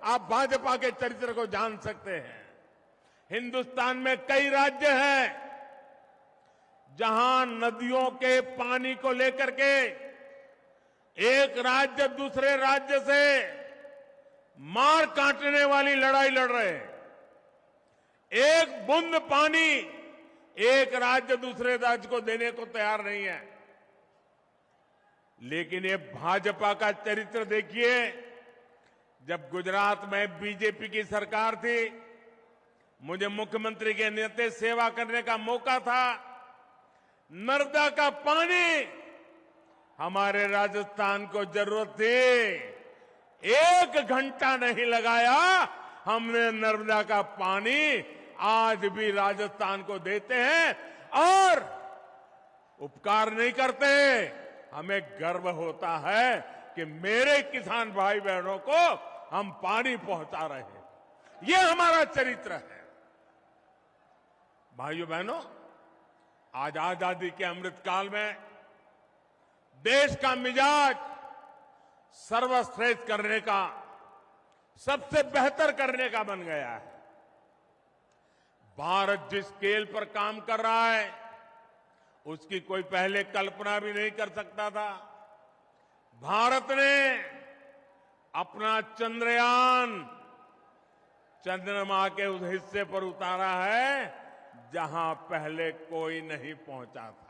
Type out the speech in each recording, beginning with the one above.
आप भाजपा के चरित्र को जान सकते हैं। हिंदुस्तान में कई राज्य हैं जहां नदियों के पानी को लेकर के एक राज्य दूसरे राज्य से मार काटने वाली लड़ाई लड़ रहे हैं। एक बूंद पानी एक राज्य दूसरे राज्य को देने को तैयार नहीं है। लेकिन ये भाजपा का चरित्र देखिए, जब गुजरात में बीजेपी की सरकार थी, मुझे मुख्यमंत्री के नाते सेवा करने का मौका था। नर्मदा का पानी हमारे राजस्थान को जरूरत थी, 1 घंटा नहीं लगाया, हमने नर्मदा का पानी आज भी राजस्थान को देते हैं और उपकार नहीं करते। हमें गर्व होता है कि मेरे किसान भाई बहनों को हम पानी पहुंचा रहे हैं। ये हमारा चरित्र है। भाइयों बहनों, आज आजादी के अमृतकाल में देश का मिजाज सर्वश्रेष्ठ करने का, सबसे बेहतर करने का बन गया है। भारत जिस स्केल पर काम कर रहा है उसकी कोई पहले कल्पना भी नहीं कर सकता था। भारत ने अपना चंद्रयान चंद्रमा के उस हिस्से पर उतारा है जहां पहले कोई नहीं पहुंचा था।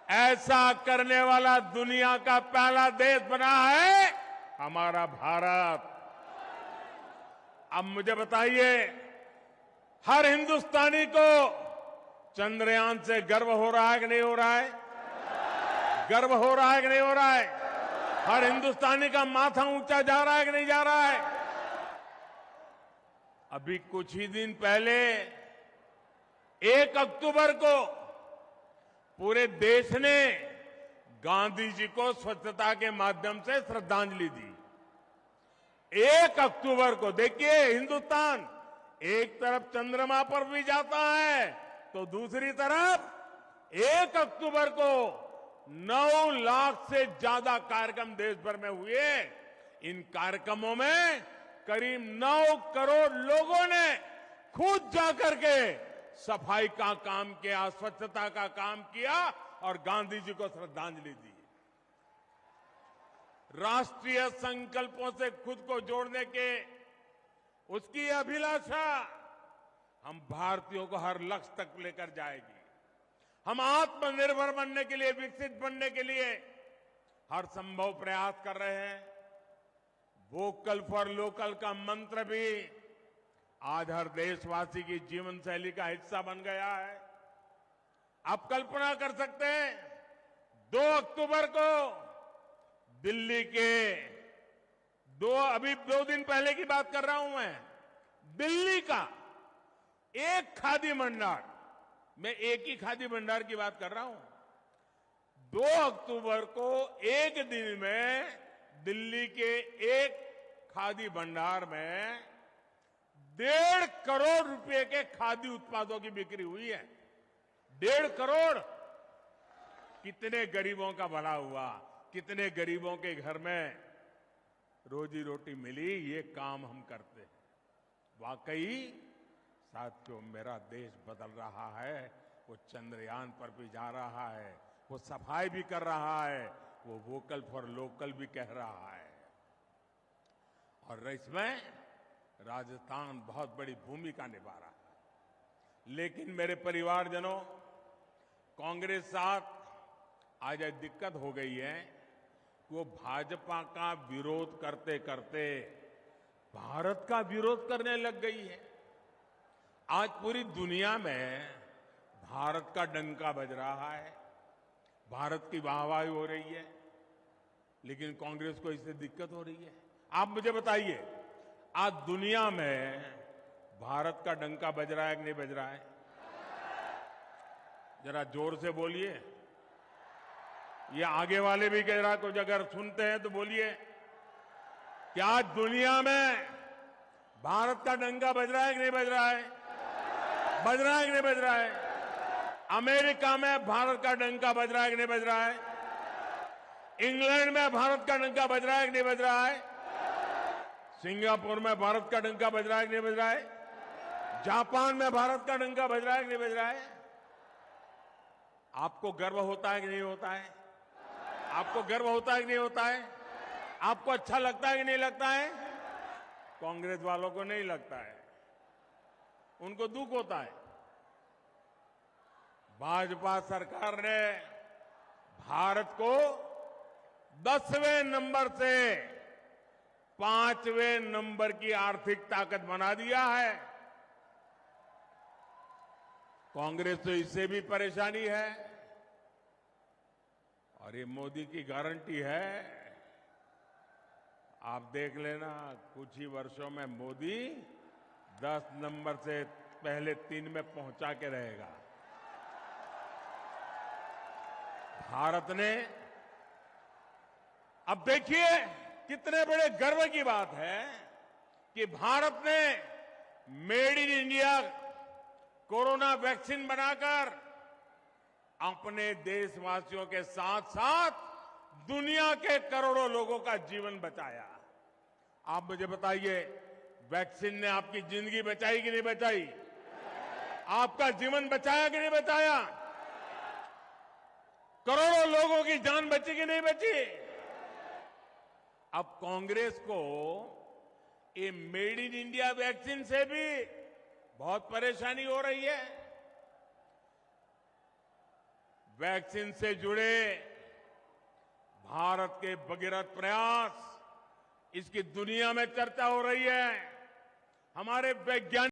ऐसा करने वाला दुनिया का पहला देश बना है हमारा भारत। अब मुझे बताइए, हर हिंदुस्तानी को चंद्रयान से गर्व हो रहा है कि नहीं हो रहा है? गर्व हो रहा है कि नहीं हो रहा है? हर हिंदुस्तानी का माथा ऊंचा जा रहा है कि नहीं जा रहा है? अभी कुछ ही दिन पहले 1 अक्टूबर को पूरे देश ने गांधी जी को स्वच्छता के माध्यम से श्रद्धांजलि दी। 1 अक्टूबर को देखिए, हिंदुस्तान एक तरफ चंद्रमा पर भी जाता है तो दूसरी तरफ 1 अक्टूबर को 9 लाख से ज्यादा कार्यक्रम देश भर में हुए। इन कार्यक्रमों में करीब 9 करोड़ लोगों ने खुद जाकर के सफाई का काम किया, स्वच्छता का काम किया और गांधी जी को श्रद्धांजलि दी। राष्ट्रीय संकल्पों से खुद को जोड़ने के उसकी अभिलाषा हम भारतीयों को हर लक्ष्य तक लेकर जाएगी। हम आत्मनिर्भर बनने के लिए, विकसित बनने के लिए हर संभव प्रयास कर रहे हैं। वोकल फॉर लोकल का मंत्र भी आज हर देशवासी की जीवन शैली का हिस्सा बन गया है। आप कल्पना कर सकते हैं, 2 अक्टूबर को दिल्ली के अभी 2 दिन पहले की बात कर रहा हूं मैं, दिल्ली का एक खादी भंडार, मैं एक ही खादी भंडार की बात कर रहा हूं, 2 अक्टूबर को एक दिन में दिल्ली के एक खादी भंडार में 1.5 करोड़ रुपए के खादी उत्पादों की बिक्री हुई है। 1.5 करोड़। कितने गरीबों का भला हुआ, कितने गरीबों के घर में रोजी रोटी मिली। ये काम हम करते हैं। वाकई साथियों, मेरा देश बदल रहा है। वो चंद्रयान पर भी जा रहा है, वो सफाई भी कर रहा है, वो वोकल फॉर लोकल भी कह रहा है। और इसमें राजस्थान बहुत बड़ी भूमिका निभा रहा है। लेकिन मेरे परिवारजनों, कांग्रेस साथ आज दिक्कत हो गई है, वो भाजपा का विरोध करते करते भारत का विरोध करने लग गई है। आज पूरी दुनिया में भारत का डंका बज रहा है, भारत की वाहवाही हो रही है, लेकिन कांग्रेस को इससे दिक्कत हो रही है। आप मुझे बताइए, आज दुनिया में भारत का डंका बज रहा है कि नहीं बज रहा है? जरा जोर से बोलिए। ये आगे वाले भी कह रहा, कुछ अगर सुनते हैं तो बोलिए। क्या आज दुनिया में भारत का डंका बज रहा है कि नहीं बज रहा है? बज रहा है कि नहीं बज रहा है? अमेरिका में भारत का डंका बज रहा है कि नहीं बज रहा है? इंग्लैंड में भारत का डंका बज रहा है कि नहीं बज रहा है? सिंगापुर में भारत का डंका बज रहा है कि नहीं बज रहा है? जापान में भारत का डंका बज रहा है कि नहीं बज रहा है? आपको गर्व होता है कि नहीं होता है? आपको गर्व होता है कि नहीं होता है? आपको अच्छा लगता है कि नहीं लगता है? कांग्रेस वालों को नहीं लगता है, उनको दुख होता है। भाजपा सरकार ने भारत को 10वें नंबर से 5वें नंबर की आर्थिक ताकत बना दिया है। कांग्रेस तो इससे भी परेशानी है, और ये मोदी की गारंटी है। आप देख लेना, कुछ ही वर्षों में मोदी 10 नंबर से पहले 3 में पहुंचा के रहेगा। भारत ने, अब देखिए कितने बड़े गर्व की बात है कि भारत ने made in India corona vaccine बनाकर अपने देशवासियों के साथ साथ दुनिया के करोड़ों लोगों का जीवन बचाया। आप मुझे बताइए, वैक्सीन ने आपकी जिंदगी बचाई कि नहीं बचाई? आपका जीवन बचाया कि नहीं बचाया? करोड़ों लोगों की जान बची कि नहीं बची? अब कांग्रेस को ये मेड इन इंडिया वैक्सीन से भी बहुत परेशानी हो रही है। वैक्सीन से जुड़े भारत के भगीरथ प्रयास, इसकी दुनिया में चर्चा हो रही है। हमारे वैज्ञानिक